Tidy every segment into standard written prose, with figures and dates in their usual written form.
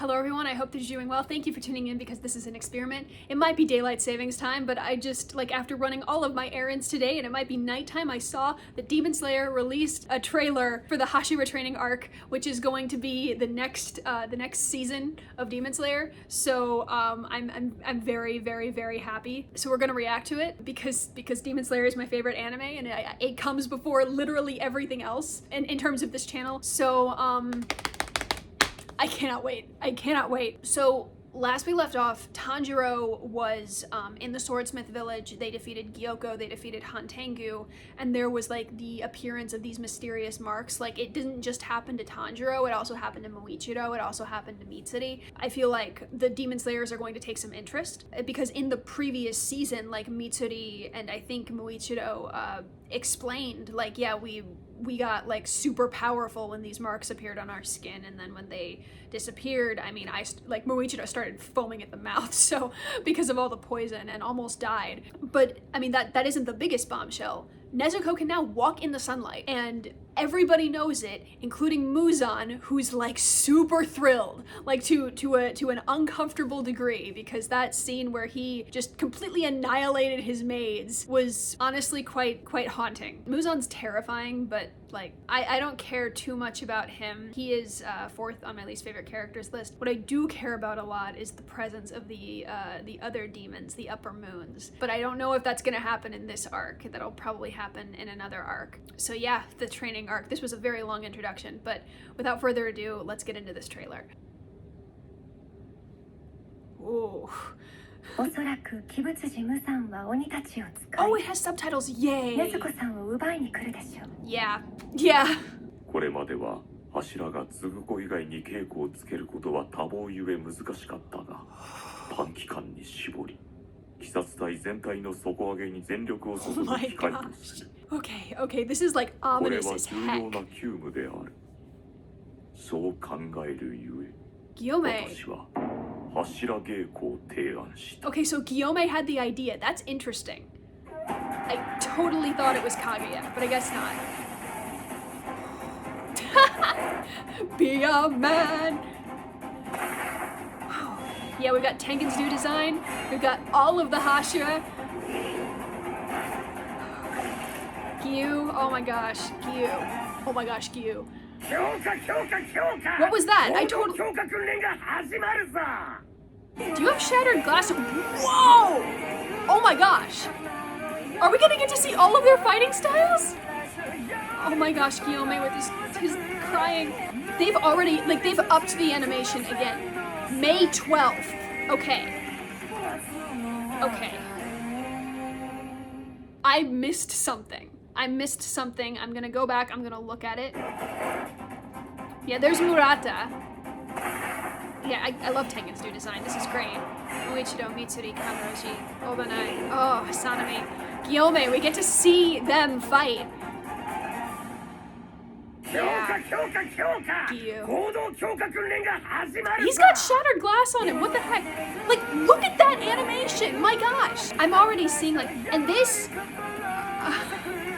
Hello everyone, I hope that you're doing well. Thank you for tuning in because this is an experiment. It might be daylight savings time, but I just, after running all of my errands today, and it might be nighttime, I saw that Demon Slayer released a trailer for the Hashira training arc, which is going to be the next season of Demon Slayer. So I'm very, very, very happy. So we're gonna react to it because Demon Slayer is my favorite anime, and it comes before literally everything else in terms of this channel. So I cannot wait. I cannot wait. So last we left off, Tanjiro was in the Swordsmith village. They defeated Gyoko, they defeated Hantengu, and there was the appearance of these mysterious marks. It didn't just happen to Tanjiro, it also happened to Muichiro, it also happened to Mitsuri. I feel like the Demon Slayers are going to take some interest because in the previous season, Mitsuri and I think Muichiro explained, yeah, we got super powerful when these marks appeared on our skin, and then when they disappeared, I mean, Muichiro started foaming at the mouth, so because of all the poison, and almost died. But I mean, that isn't the biggest bombshell. Nezuko can now walk in the sunlight, and everybody knows it, including Muzan, who's super thrilled, to an uncomfortable degree, because that scene where he just completely annihilated his maids was honestly quite haunting. Muzan's terrifying, but I don't care too much about him. He is fourth on my least favorite characters list. What I do care about a lot is the presence of the other demons, the upper moons. But I don't know if that's gonna happen in this arc. That'll probably happen in another arc. So yeah, the training arc. This was a very long introduction, but without further ado, let's get into this trailer. Ooh. Oh, it has subtitles, yay! Yeah. これまでは柱が継子以外に稽古をつけることは多忙ゆえ難しかったが、短期間に絞り、鬼殺隊全体の底上げに全力を注ぐ機会とする。Okay, this is ominous as heck. これは重要な急務である。そう考えるゆえ、Guillaume. 私は柱稽古を提案した。 Okay, so Guillaume had the idea. That's interesting. I totally thought it was Kaguya, but I guess not. Be a man! Yeah, we've got Tengen's new design. We've got all of the Hashira. Gyu, oh my gosh, Gyu. Oh my gosh, Gyu. What was that? I totally... Do you have shattered glass? Whoa! Oh my gosh. Are we gonna get to see all of their fighting styles? Oh my gosh, Guillaume with his crying. They've already, they've upped the animation again. May 12th. Okay. I missed something. I'm gonna go back, I'm gonna look at it. Yeah, there's Murata. Yeah, I love Tengen's new design. This is great. Uichido, Mitsuri, Kanroshi, Obanai. Oh, Sanami. Guillaume, we get to see them fight. Yeah. Gyu. He's got shattered glass on him. What the heck? Look at that animation. My gosh. I'm already seeing and this.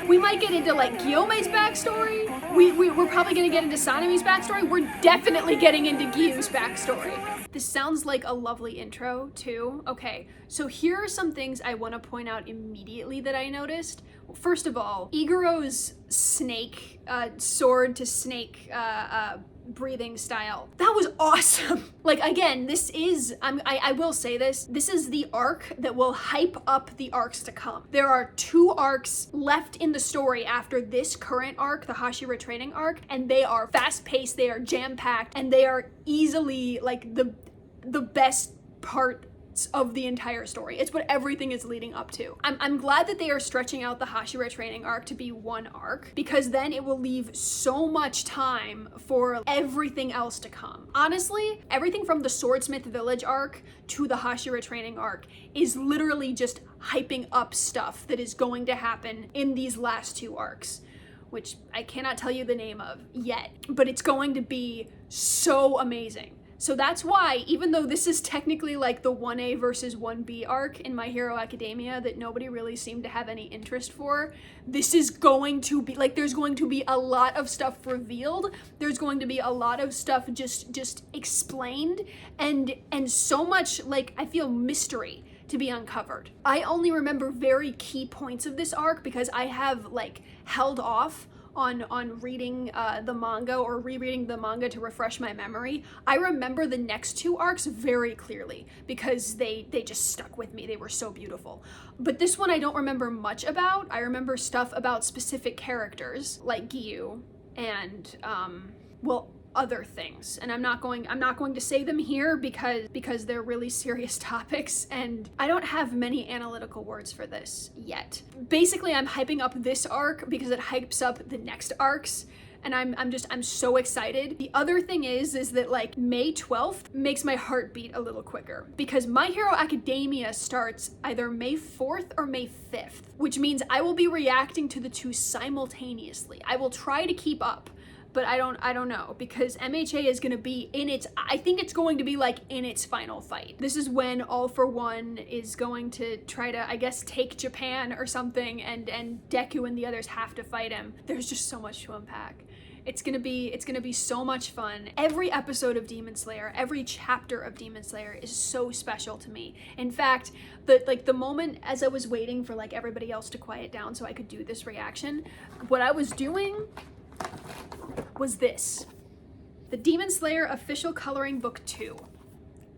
We might get into Guillaume's backstory. We're probably gonna get into Sanami's backstory. We're definitely getting into Gyu's backstory. This sounds like a lovely intro too. Okay, so here are some things I want to point out immediately that I noticed. First of all, Iguro's snake, sword to snake breathing style. That was awesome. Again, this is, I will say this is the arc that will hype up the arcs to come. There are 2 arcs left in the story after this current arc, the Hashira training arc, and they are fast-paced, they are jam-packed, and they are easily the best part of the entire story. It's what everything is leading up to. I'm glad that they are stretching out the Hashira training arc to be 1 arc, because then it will leave so much time for everything else to come. Honestly, everything from the Swordsmith village arc to the Hashira training arc is literally just hyping up stuff that is going to happen in these last 2 arcs, which I cannot tell you the name of yet, but it's going to be so amazing. So that's why, even though this is technically like the 1A versus 1B arc in My Hero Academia that nobody really seemed to have any interest for, this is going to be, like, there's going to be a lot of stuff revealed. There's going to be a lot of stuff just explained, and so much, like, I feel mystery to be uncovered. I only remember very key points of this arc because I have, like, held off on reading the manga or rereading the manga to refresh my memory. I remember the next two arcs very clearly because they just stuck with me. They were so beautiful. But this one I don't remember much about. I remember stuff about specific characters like Giyu and other things, and I'm not going to say them here because they're really serious topics, and I don't have many analytical words for this yet. Basically, I'm hyping up this arc because it hypes up the next arcs, and I'm so excited. The other thing is that, like, May 12th makes my heart beat a little quicker because My Hero Academia starts either May 4th or May 5th, which means I will be reacting to the two simultaneously. I will try to keep up, but I don't know, because MHA is going to be I think it's going to be like in its final fight. This is when All For One is going to try to, I guess, take Japan or something, and Deku and the others have to fight him. There's just so much to unpack. It's gonna be so much fun. Every episode of Demon Slayer, every chapter of Demon Slayer is so special to me. In fact, the moment as I was waiting for, like, everybody else to quiet down so I could do this reaction, what I was doing was this. The Demon Slayer Official Coloring Book 2.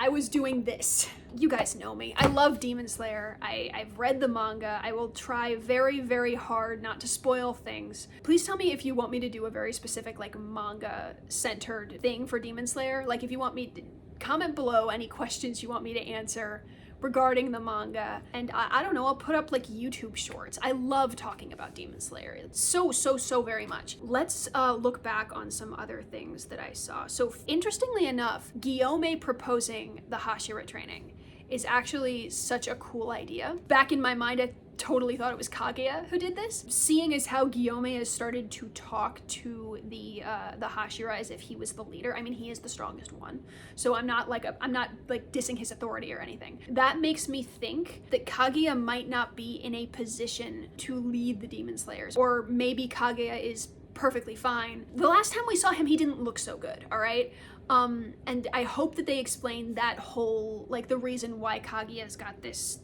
I was doing this. You guys know me. I love Demon Slayer. I've read the manga. I will try very, very hard not to spoil things. Please tell me if you want me to do a very specific, like, manga-centered thing for Demon Slayer. Like, if you want me to comment below any questions you want me to answer regarding the manga, and I don't know, I'll put up, like, YouTube shorts. I love talking about Demon Slayer. It's so very much. Let's look back on some other things that I saw. So interestingly enough, Guillaume proposing the Hashira training is actually such a cool idea. Back in my mind, I totally thought it was Kaguya who did this. Seeing as how Guillaume has started to talk to the Hashira as if he was the leader. I mean, he is the strongest one. So I'm not dissing his authority or anything. That makes me think that Kaguya might not be in a position to lead the Demon Slayers, or maybe Kaguya is perfectly fine. The last time we saw him, he didn't look so good, all right? And I hope that they explain that whole, like, the reason why Kaguya's got this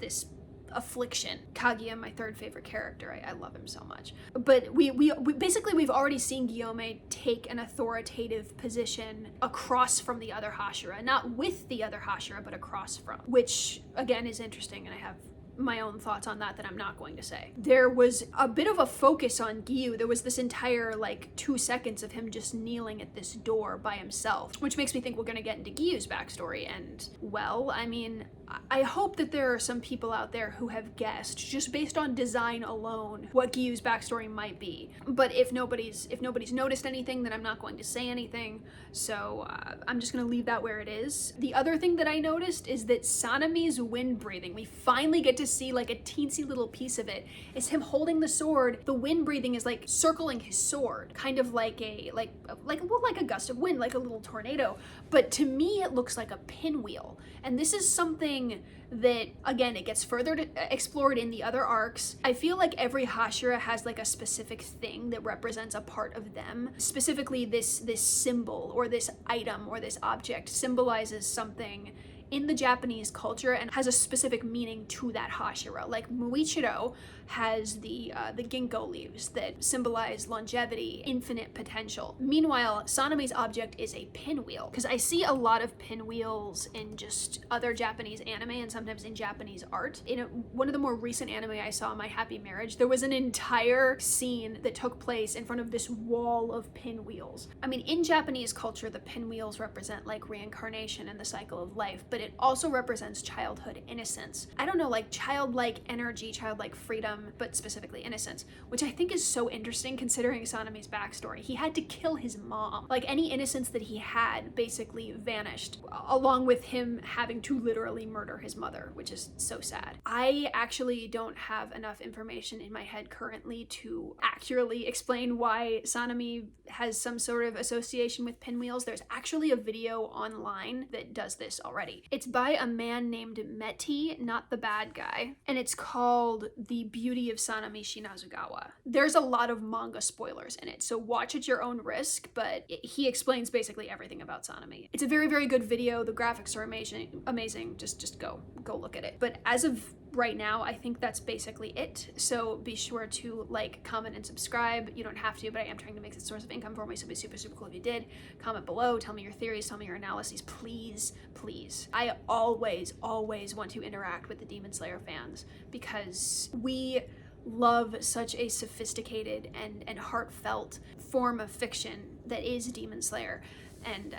affliction. Kaguya, my third favorite character. I love him so much. But we basically, we've already seen Guillaume take an authoritative position across from the other Hashira. Not with the other Hashira, but across from. Which, again, is interesting, and I have my own thoughts on that I'm not going to say. There was a bit of a focus on Giyu. There was this entire, like, 2 seconds of him just kneeling at this door by himself, which makes me think we're gonna get into Giyu's backstory. And, well, I mean, I hope that there are some people out there who have guessed, just based on design alone, what Giyu's backstory might be. But if nobody's noticed anything, then I'm not going to say anything. So I'm just gonna leave that where it is. The other thing that I noticed is that Sanami's wind breathing, we finally get to see, like, a teensy little piece of it. It's him holding the sword. The wind breathing is, like, circling his sword, kind of like a gust of wind, like a little tornado. But to me, it looks like a pinwheel. And this is something that, again, it gets further explored in the other arcs. I feel like every Hashira has, like, a specific thing that represents a part of them. Specifically, this symbol or this item or this object symbolizes something in the Japanese culture and has a specific meaning to that Hashira. Like, Muichiro has the ginkgo leaves that symbolize longevity, infinite potential. Meanwhile, Sanami's object is a pinwheel, because I see a lot of pinwheels in just other Japanese anime and sometimes in Japanese art. In one of the more recent anime I saw, My Happy Marriage, there was an entire scene that took place in front of this wall of pinwheels. I mean, in Japanese culture, the pinwheels represent, like, reincarnation and the cycle of life, but but it also represents childhood innocence. I don't know, like childlike energy, childlike freedom, but specifically innocence, which I think is so interesting considering Sanemi's backstory. He had to kill his mom. Like any innocence that he had basically vanished, along with him having to literally murder his mother, which is so sad. I actually don't have enough information in my head currently to accurately explain why Sanemi has some sort of association with pinwheels. There's actually a video online that does this already. It's by a man named Meti, not the bad guy, and it's called The Beauty of Sanemi Shinazugawa. There's a lot of manga spoilers in it, so watch at your own risk, but he explains basically everything about Sanemi. It's a very, very good video. The graphics are amazing. Just go look at it. But as of right now, I think that's basically it. So be sure to like, comment, and subscribe. You don't have to, but I am trying to make this a source of income for me, so it'd be super, super cool if you did. Comment below, tell me your theories, tell me your analyses, please, please. I always want to interact with the Demon Slayer fans because we love such a sophisticated and heartfelt form of fiction that is Demon Slayer. And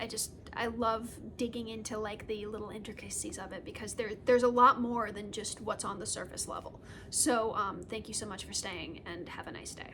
I love digging into like the little intricacies of it because there's a lot more than just what's on the surface level. So thank you so much for staying and have a nice day.